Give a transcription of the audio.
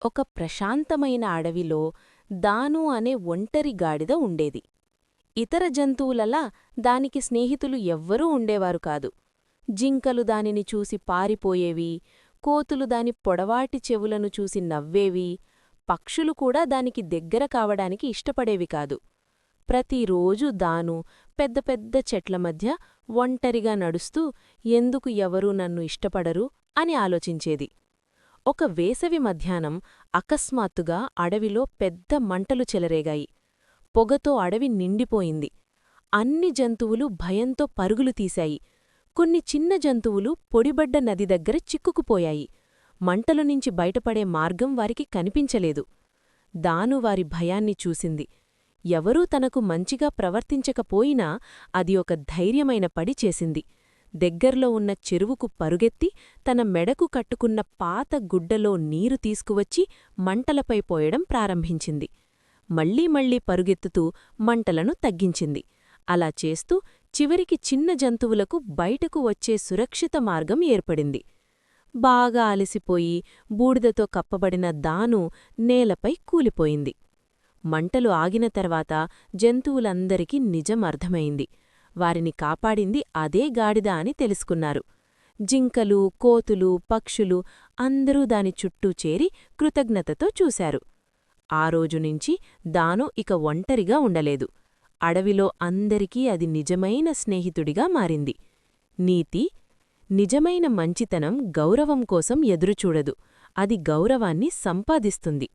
ఒక ప్రశాంతమైన అడవిలో దాను అనే ఒంటరి గాడిద ఉండేది. ఇతర జంతువులలా దానికి స్నేహితులు ఎవ్వరూ ఉండేవారు కాదు. జింకలు దానిని చూసి పారిపోయేవి, కోతులు దాని పొడవాటి చెవులను చూసి నవ్వేవి, పక్షులు కూడా దానికి దగ్గర కావడానికి ఇష్టపడేవి కాదు. ప్రతిరోజూ దాను పెద్ద పెద్ద చెట్ల మధ్య ఒంటరిగా నడుస్తూ ఎందుకు ఎవరూ నన్ను ఇష్టపడరు అని ఆలోచించేది. ఒక వేసవి మధ్యాహ్నం అకస్మాత్తుగా అడవిలో పెద్ద మంటలు చెలరేగాయి. పొగతో అడవి నిండిపోయింది. అన్ని జంతువులు భయంతో పరుగులు తీశాయి. కొన్ని చిన్న జంతువులు పొడిబడ్డ నది దగ్గర చిక్కుకుపోయాయి. మంటలునుంచి బయటపడే మార్గం వారికి కనిపించలేదు. దాను వారి భయాన్ని చూసింది. ఎవరూ తనకు మంచిగా ప్రవర్తించకపోయినా అది ఒక ధైర్యమైన పడి చేసింది. దగ్గర్లో ఉన్న చెరువుకు పరుగెత్తి తన మెడకు కట్టుకున్న పాత గుడ్డలో నీరు తీసుకువచ్చి మంటలపై పోయడం ప్రారంభించింది. మళ్లీ మళ్లీ పరుగెత్తుతూ మంటలను తగ్గించింది. అలా చేస్తూ చివరికి చిన్న జంతువులకు బయటకు వచ్చే సురక్షిత మార్గం ఏర్పడింది. బాగా అలసిపోయి బూడిదతో కప్పబడిన దాను నేలపై కూలిపోయింది. మంటలు ఆగిన తర్వాత జంతువులందరికీ నిజం అర్థమైంది. వారిని కాపాడింది అదే గాడిద అని తెలుసుకున్నారు. జింకలు, కోతులు, పక్షులు అందరూ దాని చుట్టూ చేరి కృతజ్ఞతతో చూశారు. ఆ రోజునుంచి దాను ఇక ఒంటరిగా ఉండలేదు. అడవిలో అందరికీ అది నిజమైన స్నేహితుడిగా మారింది. నీతి: నిజమైన మంచితనం గౌరవం కోసం ఎదురుచూడదు, అది గౌరవాన్ని సంపాదిస్తుంది.